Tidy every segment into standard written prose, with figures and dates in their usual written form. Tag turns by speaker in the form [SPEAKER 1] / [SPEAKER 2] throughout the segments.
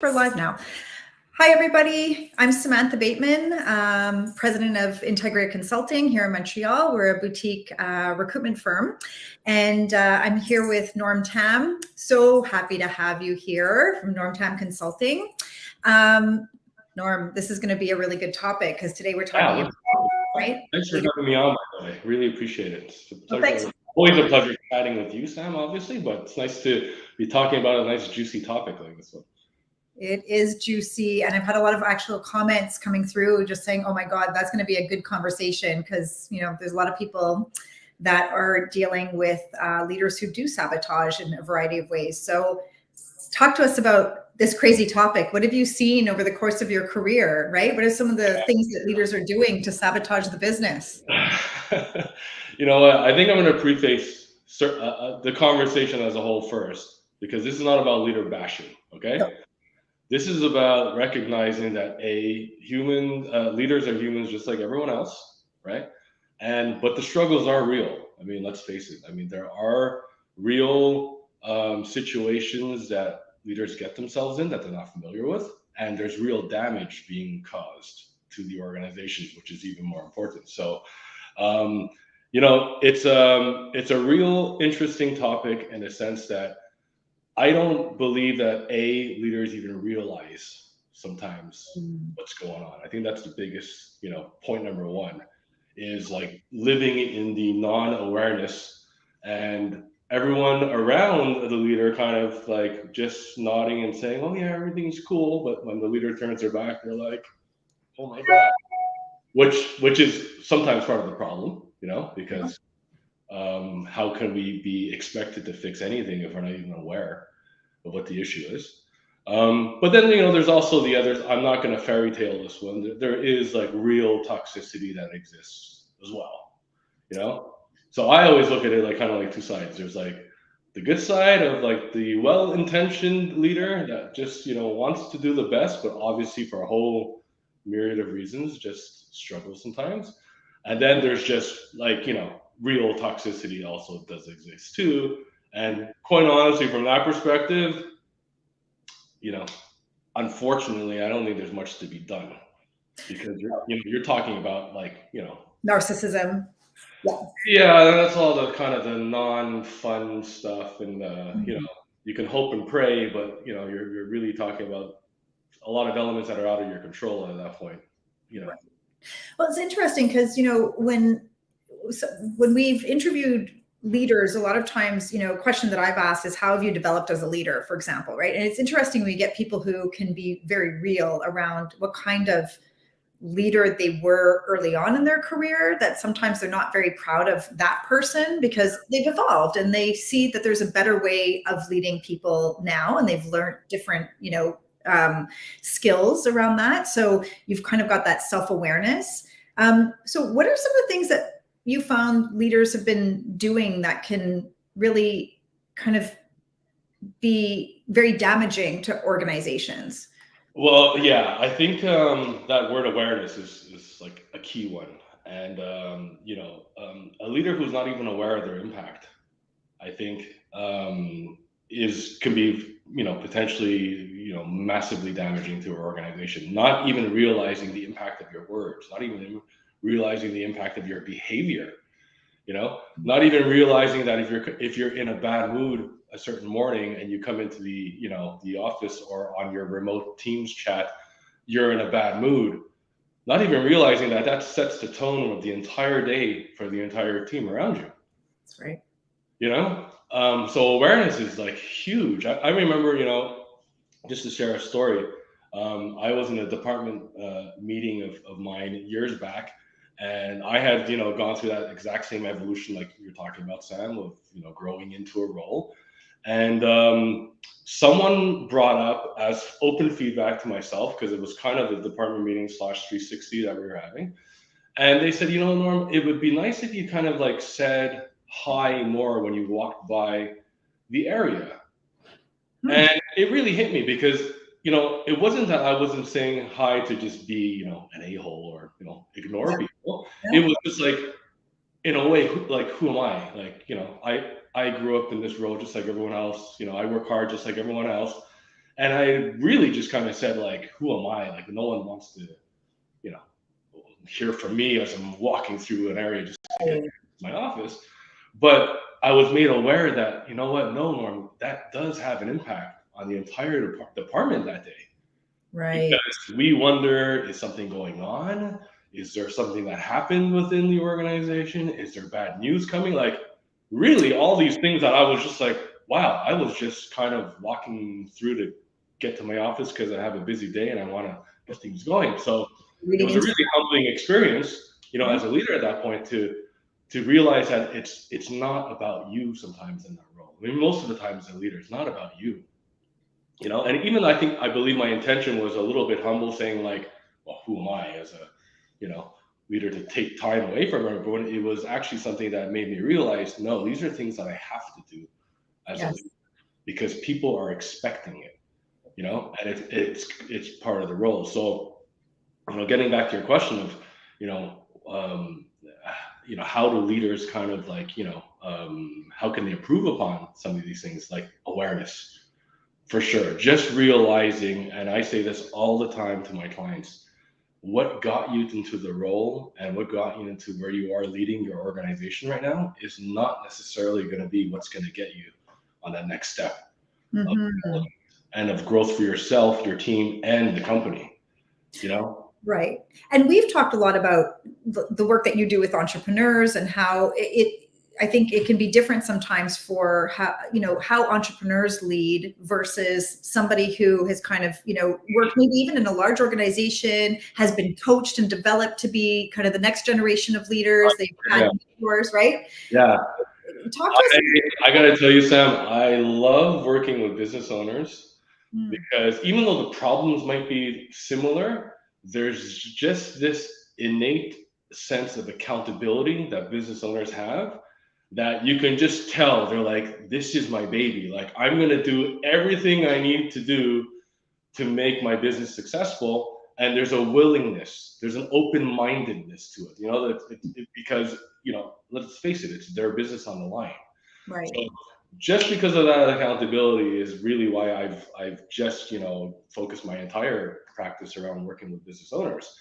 [SPEAKER 1] We're live now. Hi, everybody. I'm Samantha Bateman, president of Integra Consulting here in Montreal. We're a boutique recruitment firm, and I'm here with Norm Tam. So happy to have you here from Norm Tam Consulting. Norm, this is going to be a really good topic because today we're talking about, right?
[SPEAKER 2] Thanks for having me on, by the way. Really appreciate it. It's a pleasure.
[SPEAKER 1] Thanks.
[SPEAKER 2] Always a pleasure chatting with you, Sam, obviously, but it's nice to be talking about a nice, juicy topic like this one.
[SPEAKER 1] It is juicy, and I've had a lot of actual comments coming through just saying, oh my God, that's going to be a good conversation because, you know, there's a lot of people that are dealing with leaders who do sabotage in a variety of ways. So talk to us about this crazy topic. What have you seen over the course of your career, right? What are some of the things that leaders are doing to sabotage the business?
[SPEAKER 2] You know what? I think I'm going to preface the conversation as a whole first, because this is not about leader bashing, okay? No. This is about recognizing that leaders are humans just like everyone else, right? But the struggles are real. I mean, let's face it. I mean, there are real situations that leaders get themselves in that they're not familiar with, and there's real damage being caused to the organizations, which is even more important. So, you know, it's a real interesting topic in a sense that I don't believe that leaders even realize sometimes what's going on. I think that's the biggest, point number one is like living in the non-awareness, and everyone around the leader kind of like just nodding and saying, oh yeah, everything's cool. But when the leader turns their back, they're like, oh my God, which is sometimes part of the problem, because how can we be expected to fix anything if we're not even aware of what the issue is? But then, there's also the others. I'm not going to fairy tale this one. There is like real toxicity that exists as well, So I always look at it like kind of like two sides. There's like the good side of like the well-intentioned leader that just, wants to do the best, but obviously for a whole myriad of reasons, just struggles sometimes. And then there's just like, real toxicity also does exist too. And quite honestly, from that perspective, unfortunately, I don't think there's much to be done, because you're talking about like,
[SPEAKER 1] narcissism.
[SPEAKER 2] Yeah, that's all the kind of the non-fun stuff, and you can hope and pray, but you're really talking about a lot of elements that are out of your control at that point.
[SPEAKER 1] Right. Well, it's interesting because when we've interviewed leaders, a lot of times, a question that I've asked is, how have you developed as a leader, for example, right? And it's interesting when you get people who can be very real around what kind of leader they were early on in their career, that sometimes they're not very proud of that person because they've evolved and they see that there's a better way of leading people now, and they've learned different, skills around that. So you've kind of got that self-awareness. So what are some of the things that you found leaders have been doing that can really kind of be very damaging to organizations?
[SPEAKER 2] Well, yeah, I think that word awareness is like a key one. And, a leader who's not even aware of their impact, I think, can be, potentially, massively damaging to an organization. Not even realizing the impact of your words, not even realizing the impact of your behavior, not even realizing that if you're in a bad mood a certain morning and you come into the office or on your remote Teams chat, you're in a bad mood, not even realizing that sets the tone of the entire day for the entire team around you.
[SPEAKER 1] That's right.
[SPEAKER 2] So awareness is like huge. I remember, just to share a story, I was in a department meeting of mine years back, and I had, gone through that exact same evolution like you're talking about, Sam, of, growing into a role. And someone brought up as open feedback to myself, because it was kind of a department meeting / 360 that we were having. And they said, Norm, it would be nice if you kind of like said hi more when you walked by the area. And it really hit me because, it wasn't that I wasn't saying hi to just be, an a-hole or, ignore people. It was just like, in a way, like, who am I? Like, I grew up in this role just like everyone else. I work hard just like everyone else. And I really just kind of said, like, who am I? Like, no one wants to, you know, hear from me as I'm walking through an area just to get to my office. But I was made aware that, you know what, no, Norm, that does have an impact on the entire department that day.
[SPEAKER 1] Right.
[SPEAKER 2] Because we wonder, is something going on? Is there something that happened within the organization? Is there bad news coming? Like, really, all these things that I was just like, wow, I was just kind of walking through to get to my office because I have a busy day and I want to get things going. So it was a really humbling experience, you know, as a leader at that point to realize that it's not about you sometimes in that role. I mean, most of the time as a leader, it's not about you. You know, and even I believe my intention was a little bit humble, saying like, well, who am I as a, you know, leader to take time away from everyone? It was actually something that made me realize, no, these are things that I have to do as a leader because people are expecting it, you know, and it's part of the role. So, you know, getting back to your question of, you know, how do leaders kind of like, how can they improve upon some of these things like awareness? For sure. Just realizing, and I say this all the time to my clients, what got you into the role and what got you into where you are leading your organization right now is not necessarily going to be what's going to get you on that next step of and of growth for yourself, your team, and the company, you know?
[SPEAKER 1] Right. And we've talked a lot about the work that you do with entrepreneurs and how I think it can be different sometimes for how entrepreneurs lead versus somebody who has kind of, worked maybe even in a large organization, has been coached and developed to be kind of the next generation of leaders. They've had mentors, right?
[SPEAKER 2] Yeah.
[SPEAKER 1] Talk to us.
[SPEAKER 2] I got to tell you, Sam, I love working with business owners because even though the problems might be similar, there's just this innate sense of accountability that business owners have that you can just tell they're like, this is my baby. Like, I'm going to do everything I need to do to make my business successful. And there's a willingness, there's an open-mindedness to it, because, let's face it, it's their business on the line.
[SPEAKER 1] Right.
[SPEAKER 2] So just because of that accountability is really why I've just, focused my entire practice around working with business owners.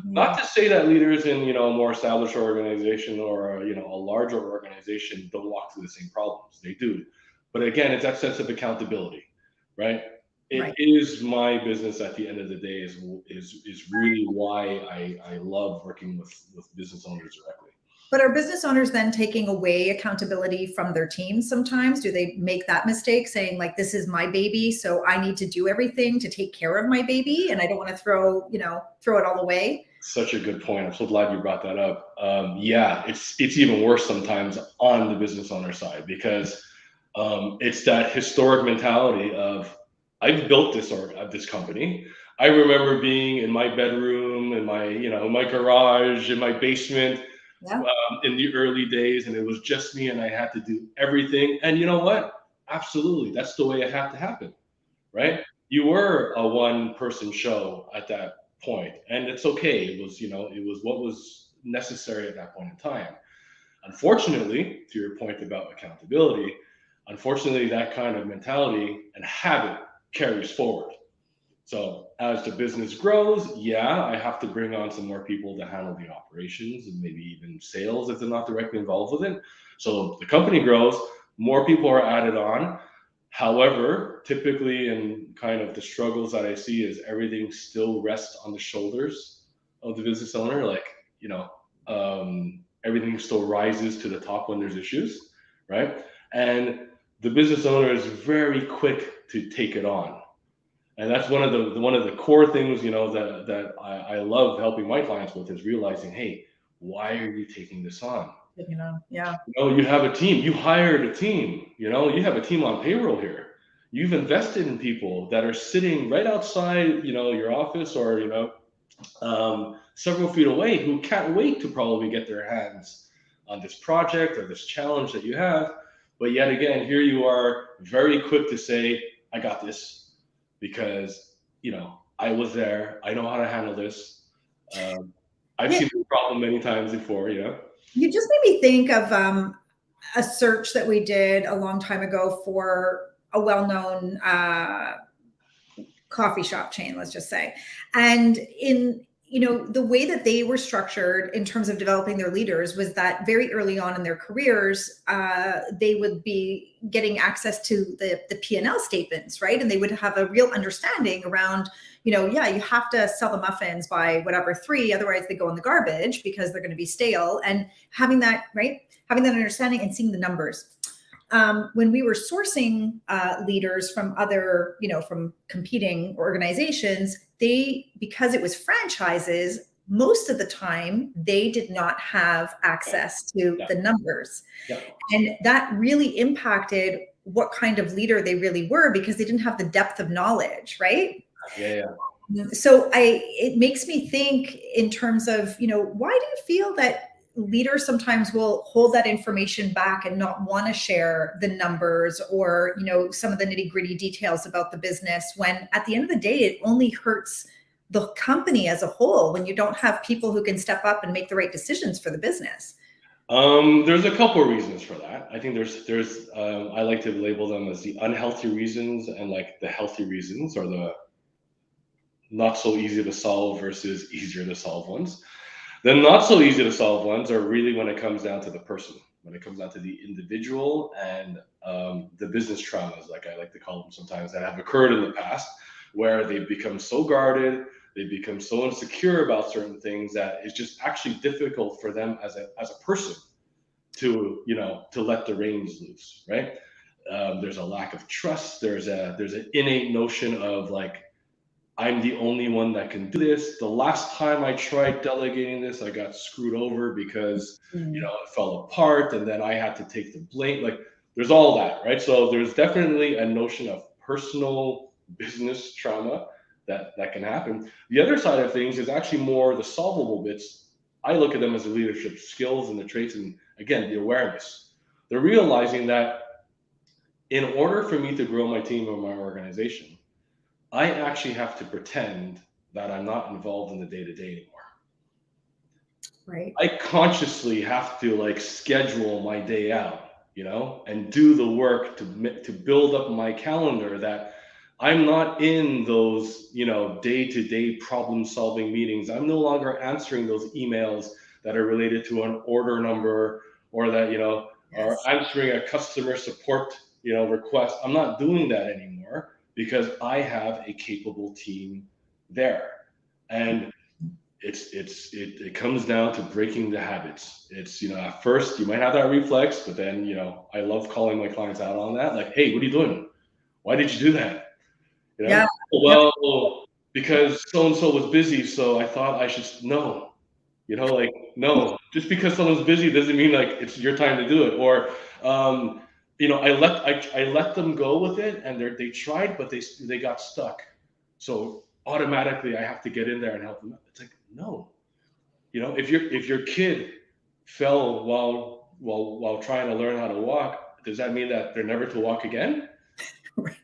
[SPEAKER 2] Not to say that leaders in, a more established organization or, a larger organization don't walk through the same problems. They do. But again, it's that sense of accountability, right? It is my business at the end of the day is really why I love working with business owners directly.
[SPEAKER 1] But are business owners then taking away accountability from their teams sometimes? Do they make that mistake saying like, this is my baby, so I need to do everything to take care of my baby and I don't want to throw it all away?
[SPEAKER 2] Such a good point. I'm so glad you brought that up. Yeah, it's even worse sometimes on the business owner side because it's that historic mentality of I've built this company. I remember being in my bedroom, in my my garage, in my basement, in the early days, and it was just me, and I had to do everything. And you know what? Absolutely, that's the way it had to happen, right? You were a one-person show at that point, and it's okay. It was what was necessary at that point in time. Unfortunately, to your point about accountability, unfortunately, that kind of mentality and habit carries forward. So as the business grows, yeah, I have to bring on some more people to handle the operations and maybe even sales if they're not directly involved with it. So the company grows, more people are added on. However, typically in kind of the struggles that I see is everything still rests on the shoulders of the business owner. Like, everything still rises to the top when there's issues, right? And the business owner is very quick to take it on. And that's one of the core things, that I love helping my clients with is realizing, hey, why are you taking this on?
[SPEAKER 1] Yeah.
[SPEAKER 2] You have a team. You hired a team. You have a team on payroll here. You've invested in people that are sitting right outside, your office or several feet away who can't wait to probably get their hands on this project or this challenge that you have. But yet again, here you are, very quick to say, I got this. Because I was there, I know how to handle this. I've seen the problem many times before.
[SPEAKER 1] You just made me think of a search that we did a long time ago for a well-known coffee shop chain, let's just say. And in, the way that they were structured in terms of developing their leaders was that very early on in their careers, they would be getting access to the P&L statements, right? And they would have a real understanding around, yeah, you have to sell the muffins by whatever 3, otherwise they go in the garbage because they're going to be stale. And having that, right? Having that understanding and seeing the numbers. When we were sourcing leaders from other, from competing organizations, because it was franchises, most of the time they did not have access to the numbers. And that really impacted what kind of leader they really were, because they didn't have the depth of knowledge, right? So it makes me think in terms of, why do you feel that leaders sometimes will hold that information back and not want to share the numbers or, some of the nitty-gritty details about the business, when at the end of the day, it only hurts the company as a whole when you don't have people who can step up and make the right decisions for the business?
[SPEAKER 2] There's a couple of reasons for that. I think there's I like to label them as the unhealthy reasons and like the healthy reasons, or the not so easy to solve versus easier to solve ones. The not so easy to solve ones are really when it comes down to the person, when it comes down to the individual and the business traumas, like I like to call them sometimes, that have occurred in the past, where they've become so guarded, they become so insecure about certain things that it's just actually difficult for them as a person to let the reins loose, right? There's a lack of trust. There's an innate notion of like, I'm the only one that can do this. The last time I tried delegating this, I got screwed over because it fell apart, and then I had to take the blame. Like, there's all that, right? So there's definitely a notion of personal business trauma that can happen. The other side of things is actually more the solvable bits. I look at them as the leadership skills and the traits, and again, the awareness. They're realizing that in order for me to grow my team or my organization, I actually have to pretend that I'm not involved in the day-to-day anymore.
[SPEAKER 1] Right.
[SPEAKER 2] I consciously have to like schedule my day out, and do the work to build up my calendar, that I'm not in those, day-to-day problem-solving meetings. I'm no longer answering those emails that are related to an order number, or that, are answering a customer support, request. I'm not doing that anymore, because I have a capable team there. And it comes down to breaking the habits. It's, at first you might have that reflex, but then, I love calling my clients out on that. Like, hey, what are you doing? Why did you do that? Well, because so-and-so was busy, so I thought I should, no, no, just because someone's busy doesn't mean like it's your time to do it. Or, I let them go with it, and they tried, but they got stuck. So automatically I have to get in there and help them out. It's like, no, if your kid fell while trying to learn how to walk, does that mean that they're never to walk again?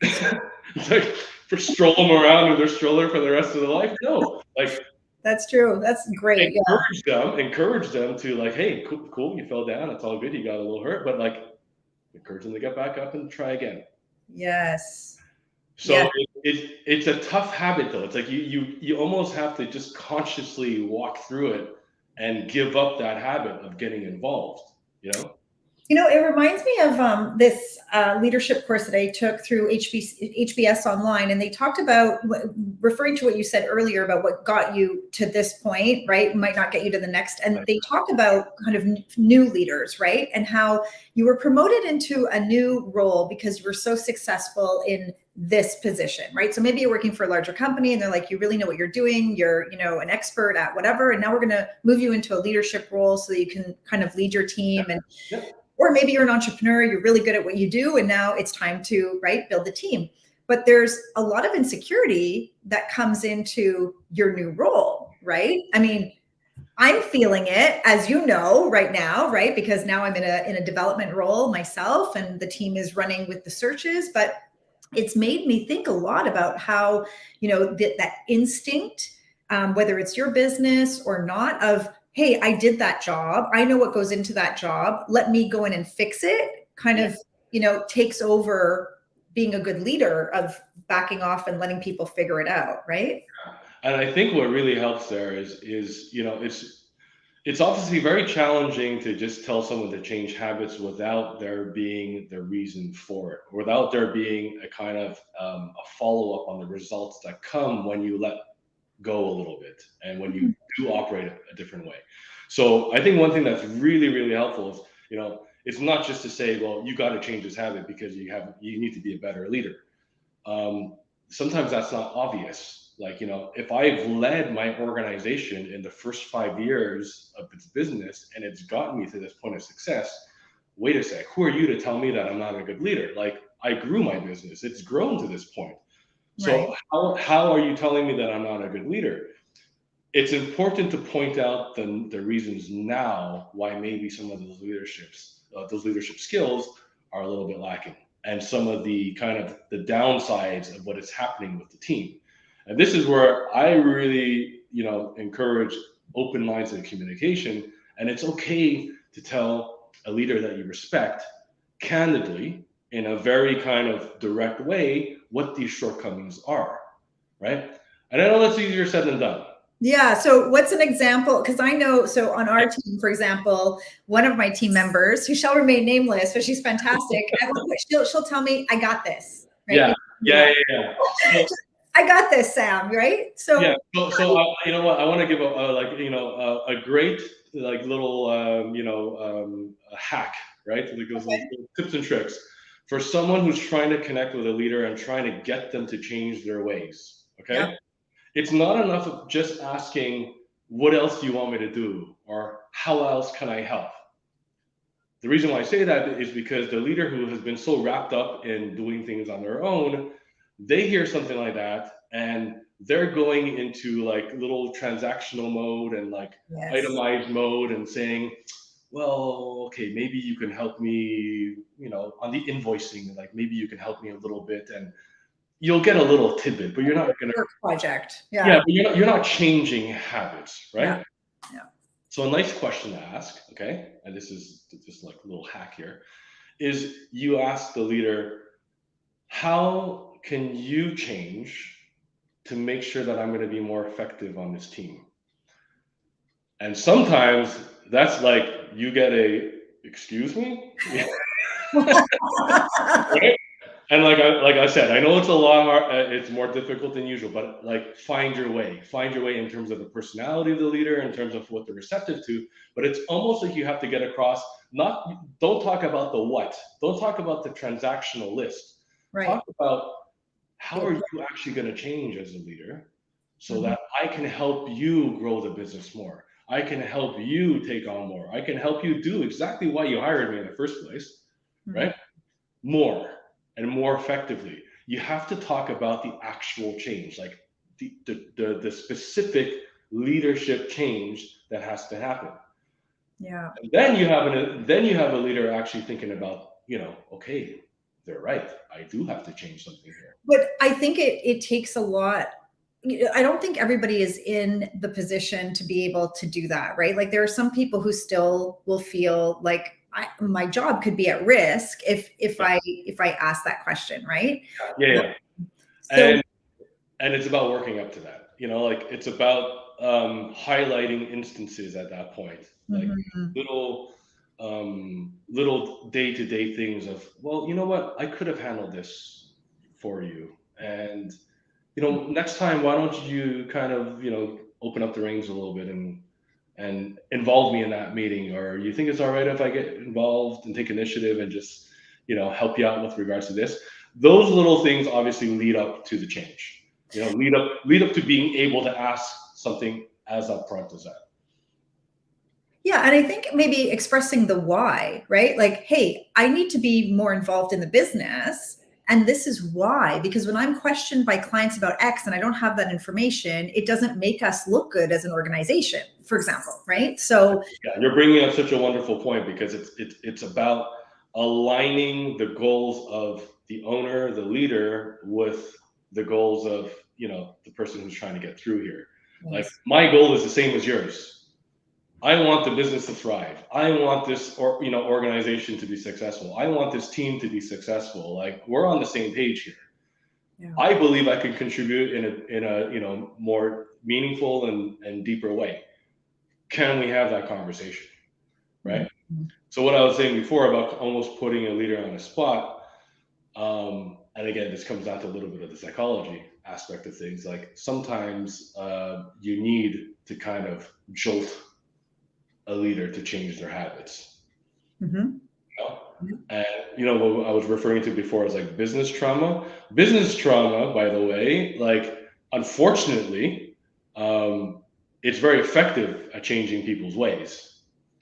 [SPEAKER 2] It's like, for stroll them around with their stroller for the rest of their life? No, like,
[SPEAKER 1] that's true. That's great.
[SPEAKER 2] Encourage them to like, hey, cool, you fell down, it's all good, you got a little hurt, but like, encourage them to get back up and try again.
[SPEAKER 1] Yes.
[SPEAKER 2] So it's a tough habit though. It's like you almost have to just consciously walk through it and give up that habit of getting involved,
[SPEAKER 1] It reminds me of this leadership course that I took through HBS Online, and they talked about, referring to what you said earlier about what got you to this point, right? Might not get you to the next. And they talk about kind of new leaders, right? And how you were promoted into a new role because you were so successful in this position, right? So maybe you're working for a larger company and they're like, you really know what you're doing. You're, an expert at whatever. And now we're going to move you into a leadership role so that you can kind of lead your team. And or maybe you're an entrepreneur, you're really good at what you do, and now it's time to, build the team. But there's a lot of insecurity that comes into your new role, right? I mean, I'm feeling it, as you know, right now, right? Because now I'm in a development role myself, and the team is running with the searches. But it's made me think a lot about how, that instinct, whether it's your business or not, of, hey, I did that job. I know what goes into that job. Let me go in and fix it. Kind of, takes over being a good leader of backing off and letting people figure it out, right?
[SPEAKER 2] And I think what really helps there is it's obviously very challenging to just tell someone to change habits without there being the reason for it, without there being a kind of a follow up on the results that come when you let go a little bit and when you do operate a different way. So I think one thing that's really, really helpful is, it's not just to say, well, you got to change this habit because you need to be a better leader. Sometimes that's not obvious. Like, if I've led my organization in the first 5 years of its business and it's gotten me to this point of success, wait a sec, who are you to tell me that I'm not a good leader? Like, I grew my business, it's grown to this point. So how are you telling me that I'm not a good leader? It's important to point out the reasons now why maybe some of those leadership skills are a little bit lacking, and some of the kind of the downsides of what is happening with the team. And this is where I really, encourage open lines of communication. And it's okay to tell a leader that you respect candidly, in a very kind of direct way, what these shortcomings are, right? And I know that's easier said than done.
[SPEAKER 1] Yeah. So what's an example? Because I know, so on our team, for example, one of my team members, who shall remain nameless, but she's fantastic. She'll tell me, I got this. Right?
[SPEAKER 2] Yeah.
[SPEAKER 1] I got this, Sam. Right? So
[SPEAKER 2] yeah. So you know what? I want to give a great little a hack, right? Like those little tips and tricks for someone who's trying to connect with a leader and trying to get them to change their ways. Okay. Yep. It's not enough of just asking, what else do you want me to do? Or how else can I help? The reason why I say that is because the leader who has been so wrapped up in doing things on their own, they hear something like that and they're going into like little transactional mode and itemized mode and saying, well, okay, maybe you can help me, on the invoicing, like maybe you can help me a little bit, and you'll get a little tidbit, but you're not going to
[SPEAKER 1] work project.
[SPEAKER 2] But you're not changing habits, right?
[SPEAKER 1] Yeah.
[SPEAKER 2] So a nice question to ask, okay, and this is just like a little hack here, is you ask the leader, how can you change to make sure that I'm going to be more effective on this team? And sometimes that's like you get a, excuse me? Right? And like I said, I know it's a lot hard, it's more difficult than usual, but like find your way in terms of the personality of the leader, in terms of what they're receptive to. But it's almost like you have to get across, don't talk about the what, don't talk about the transactional list. Right. Talk about how are you actually going to change as a leader so that I can help you grow the business more. I can help you take on more. I can help you do exactly why you hired me in the first place, right? More and more effectively. You have to talk about the actual change, like the specific leadership change that has to happen. Yeah. And then you have a leader actually thinking about, okay, they're right. I do have to change something here.
[SPEAKER 1] But I think it takes a lot. I don't think everybody is in the position to be able to do that, right? Like there are some people who still will feel like my job could be at risk if I ask that question, right?
[SPEAKER 2] Yeah. So, and it's about working up to that. Like it's about highlighting instances at that point, like little day-to-day things of, well, you know what, I could have handled this for you, and next time, why don't you kind of open up the reins a little bit and involve me in that meeting, or you think it's all right if I get involved and take initiative and just help you out with regards to this. Those little things obviously lead up to the change, lead up to being able to ask something as upfront as that.
[SPEAKER 1] Yeah. And I think maybe expressing the why, right? Like, hey, I need to be more involved in the business. And this is why, because when I'm questioned by clients about X and I don't have that information, it doesn't make us look good as an organization, for example, right? So
[SPEAKER 2] yeah, you're bringing up such a wonderful point, because it's about aligning the goals of the owner, the leader, with the goals of the person who's trying to get through here. Yes. Like my goal is the same as yours. I want the business to thrive. I want this organization to be successful. I want this team to be successful. Like, we're on the same page here.
[SPEAKER 1] Yeah.
[SPEAKER 2] I believe I can contribute in a more meaningful and deeper way. Can we have that conversation? Right?
[SPEAKER 1] Mm-hmm.
[SPEAKER 2] So what I was saying before about almost putting a leader on the spot, and again, this comes down to a little bit of the psychology aspect of things. Like, sometimes you need to kind of jolt a leader to change their habits.
[SPEAKER 1] Mm-hmm.
[SPEAKER 2] And what I was referring to before is like business trauma. Business trauma, by the way, like, unfortunately, it's very effective at changing people's ways,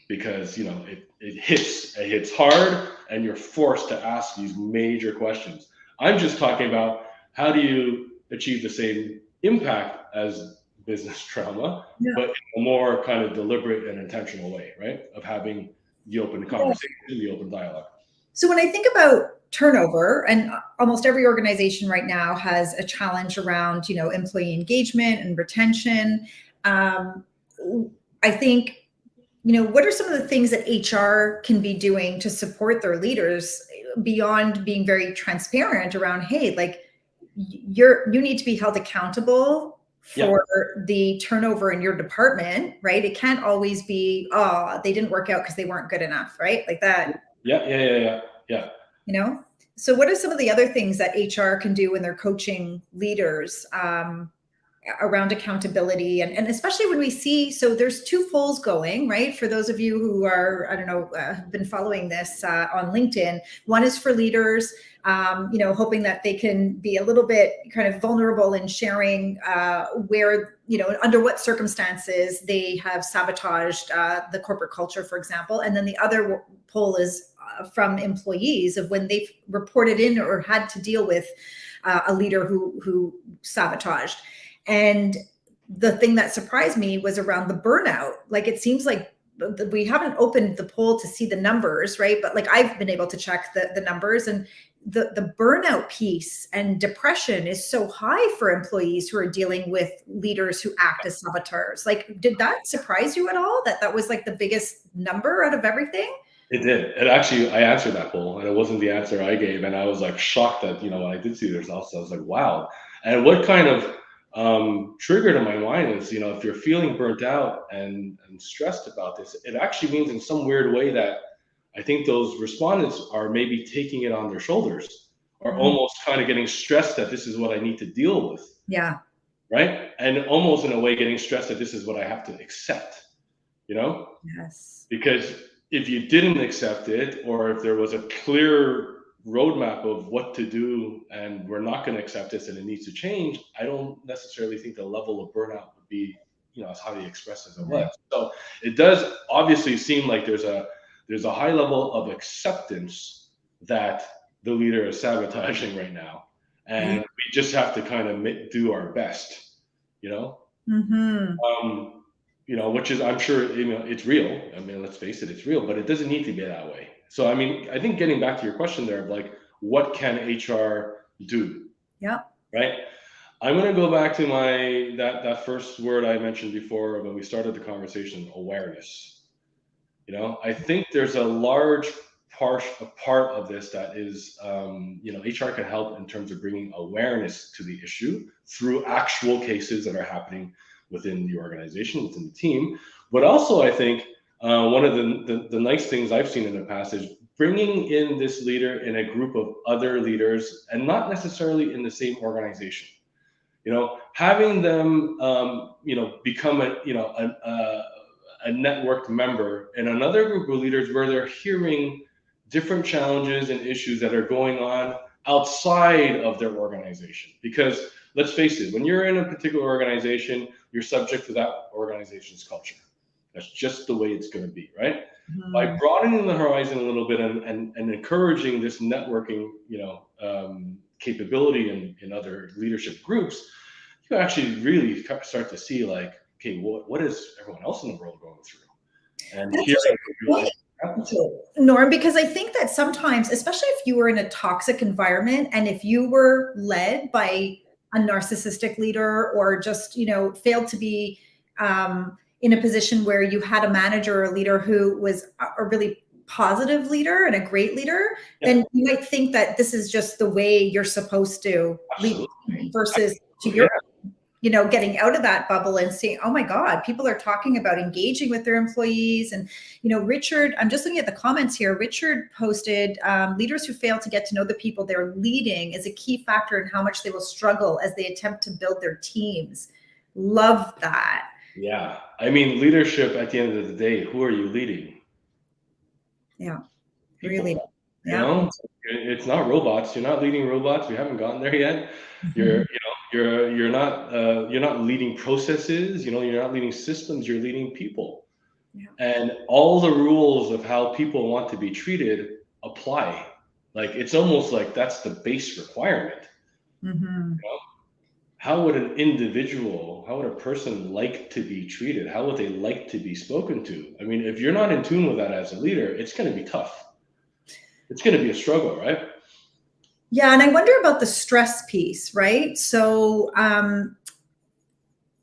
[SPEAKER 2] because it hits hard, and you're forced to ask these major questions. I'm just talking about how do you achieve the same impact as business trauma,
[SPEAKER 1] Yeah.
[SPEAKER 2] but in a more kind of deliberate and intentional way, right? Of having the open conversation, the open dialogue.
[SPEAKER 1] So when I think about turnover, and almost every organization right now has a challenge around, employee engagement and retention. I think, what are some of the things that HR can be doing to support their leaders beyond being very transparent around, hey, like, you need to be held accountable for the turnover in your department, right? It can't always be, oh, they didn't work out because they weren't good enough, right? Like that.
[SPEAKER 2] Yeah.
[SPEAKER 1] So what are some of the other things that HR can do when they're coaching leaders around accountability, and especially when we see, so there's two polls going, right? For those of you who are, I don't know, have been following this on LinkedIn, one is for leaders, hoping that they can be a little bit kind of vulnerable in sharing where, under what circumstances they have sabotaged the corporate culture, for example. And then the other poll is from employees of when they've reported in or had to deal with a leader who sabotaged. And the thing that surprised me was around the burnout. Like, it seems like we haven't opened the poll to see the numbers, right? But like, I've been able to check the numbers, and the burnout piece and depression is so high for employees who are dealing with leaders who act as saboteurs. Like, did that surprise you at all, that was like the biggest number out of everything?
[SPEAKER 2] It did. It actually, I answered that poll, and it wasn't the answer I gave, and I was like shocked that when I did see the results, I was like, wow. And what kind of triggered in my mind is, if you're feeling burnt out and stressed about this, it actually means in some weird way that I think those respondents are maybe taking it on their shoulders, or almost kind of getting stressed that this is what I need to deal with.
[SPEAKER 1] Yeah.
[SPEAKER 2] Right. And almost in a way getting stressed that this is what I have to accept,
[SPEAKER 1] Yes.
[SPEAKER 2] Because if you didn't accept it, or if there was a clear roadmap of what to do, and we're not going to accept this and it needs to change, I don't necessarily think the level of burnout would be, as highly expressed as it was. So it does obviously seem like there's a high level of acceptance that the leader is sabotaging right now, and we just have to kind of do our best, which is, I'm sure, it's real. I mean, let's face it, it's real, but it doesn't need to be that way. So, I mean, I think getting back to your question there of like, what can HR do?
[SPEAKER 1] Yeah.
[SPEAKER 2] Right. I'm going to go back to that first word I mentioned before when we started the conversation, awareness. I think there's a large part of this that is, HR can help in terms of bringing awareness to the issue through actual cases that are happening within the organization, within the team. But also, I think one of the nice things I've seen in the past is bringing in this leader in a group of other leaders, and not necessarily in the same organization. Having them, become a networked member in another group of leaders where they're hearing different challenges and issues that are going on outside of their organization. Because let's face it, when you're in a particular organization, you're subject to that organization's culture. That's just the way it's going to be, right? By broadening the horizon a little bit and encouraging this networking, capability in other leadership groups, you actually really start to see like, okay, what is everyone else in the world going through? And here,
[SPEAKER 1] Norm, because I think that sometimes, especially if you were in a toxic environment, and if you were led by a narcissistic leader, or just, failed to be in a position where you had a manager or a leader who was a really positive leader and a great leader, then you might think that this is just the way you're supposed to lead versus to your, getting out of that bubble and seeing, oh my God, people are talking about engaging with their employees. And, Richard, I'm just looking at the comments here. Richard posted, leaders who fail to get to know the people they're leading is a key factor in how much they will struggle as they attempt to build their teams. Love that.
[SPEAKER 2] Yeah. I mean, leadership at the end of the day, who are you leading?
[SPEAKER 1] Yeah.
[SPEAKER 2] People.
[SPEAKER 1] Really.
[SPEAKER 2] Yeah. It's not robots. You're not leading robots. We haven't gotten there yet. You're not leading processes. You're not leading systems. You're leading people. Yeah. And all the rules of how people want to be treated apply. Like, it's almost like that's the base requirement. How would an individual, how would a person like to be treated? How would they like to be spoken to? I mean, if you're not in tune with that as a leader, it's going to be tough. It's going to be a struggle, right?
[SPEAKER 1] Yeah. And I wonder about the stress piece, right? So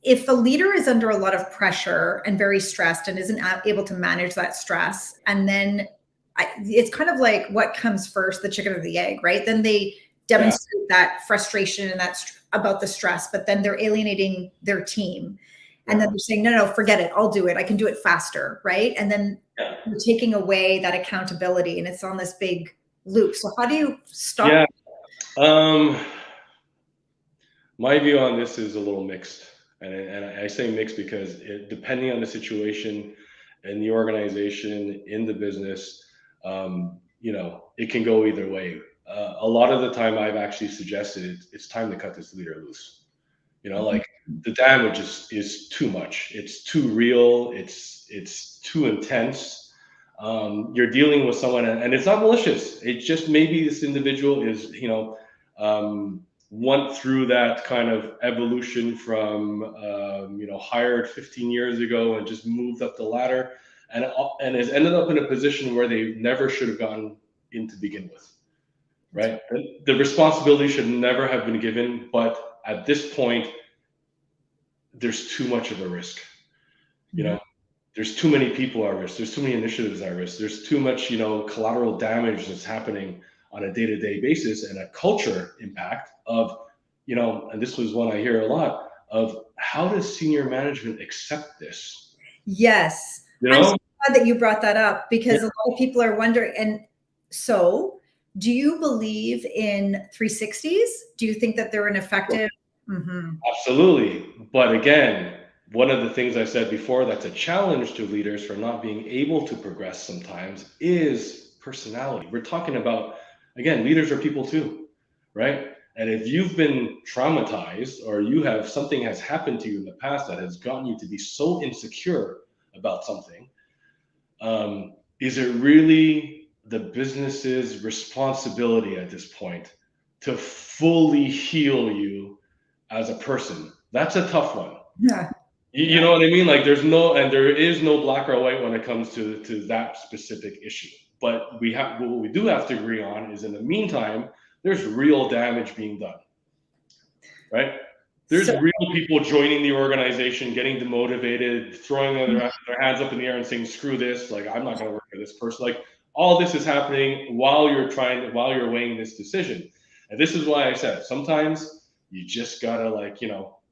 [SPEAKER 1] if a leader is under a lot of pressure and very stressed and isn't able to manage that stress, and then it's kind of like what comes first, the chicken or the egg, right? Then they demonstrate that frustration and that's about the stress, but then they're alienating their team. And then they're saying, no, forget it. I'll do it. I can do it faster, right? And then you're taking away that accountability and it's on this big loop. So how do you stop?
[SPEAKER 2] Yeah. My view on this is a little mixed. And I say mixed because depending on the situation in the organization, in the business, it can go either way. A lot of the time I've actually suggested it's time to cut this leader loose. Like the damage is too much. It's too real. It's too intense. You're dealing with someone and it's not malicious. It's just maybe this individual is, went through that kind of evolution from, hired 15 years ago and just moved up the ladder and has ended up in a position where they never should have gotten in to begin with. Right. The responsibility should never have been given. But at this point, there's too much of a risk. There's too many people at risk. There's too many initiatives at risk. There's too much, collateral damage that's happening on a day-to-day basis and a culture impact of, and this was one I hear a lot of, how does senior management accept this?
[SPEAKER 1] Yes. I'm so glad that you brought that up because a lot of people are wondering. And so do you believe in 360s? Do you think that they're an effective?
[SPEAKER 2] Absolutely. But again, one of the things I said before that's a challenge to leaders for not being able to progress sometimes is personality. We're talking about, again, leaders are people too, right? And if you've been traumatized or something has happened to you in the past that has gotten you to be so insecure about something, is it really the business's responsibility at this point to fully heal you as a person? That's a tough one.
[SPEAKER 1] Yeah.
[SPEAKER 2] You know what I mean? Like there is no black or white when it comes to that specific issue. But what we do have to agree on is in the meantime, there's real damage being done, right? There's real people joining the organization, getting demotivated, throwing their hands up in the air and saying, screw this, like I'm not gonna work for this person. Like all this is happening while you're weighing this decision. And this is why I said sometimes you just gotta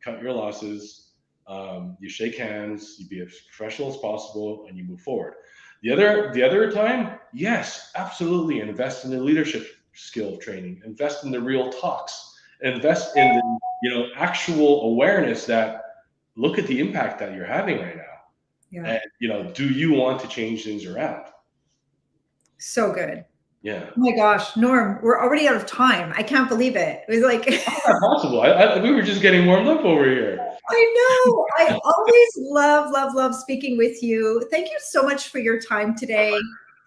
[SPEAKER 2] cut your losses. You shake hands, you be as professional as possible, and you move forward. The other time, yes, absolutely, invest in the leadership skill training, invest in the real talks, invest in the actual awareness that look at the impact that you're having right now, and do you want to change things around?
[SPEAKER 1] So good.
[SPEAKER 2] Yeah.
[SPEAKER 1] Oh my gosh, Norm, we're already out of time. I can't believe it. It was like
[SPEAKER 2] how's that possible? We were just getting warmed up over here.
[SPEAKER 1] I know. I always love speaking with you. Thank you so much for your time today.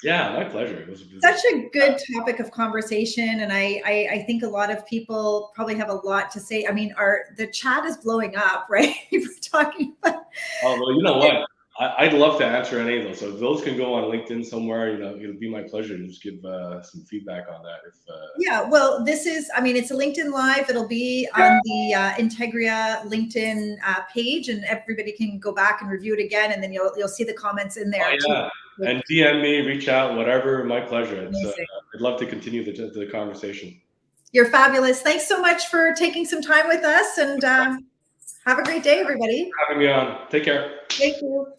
[SPEAKER 2] Yeah, my pleasure. It was
[SPEAKER 1] such a good topic of conversation, and I think a lot of people probably have a lot to say. I mean, the chat is blowing up, right? We're talking about.
[SPEAKER 2] Oh well, you know what? I'd love to answer any of those. So if those can go on LinkedIn somewhere, it'll be my pleasure to just give some feedback on that.
[SPEAKER 1] Yeah, well, this is, I mean, it's a LinkedIn Live. It'll be on the Integria LinkedIn page, and everybody can go back and review it again, and then you'll see the comments in there too.
[SPEAKER 2] And DM me, reach out, whatever. My pleasure. I'd love to continue the conversation.
[SPEAKER 1] You're fabulous. Thanks so much for taking some time with us, and have a great day, everybody.
[SPEAKER 2] Having me on. Take care.
[SPEAKER 1] Thank you.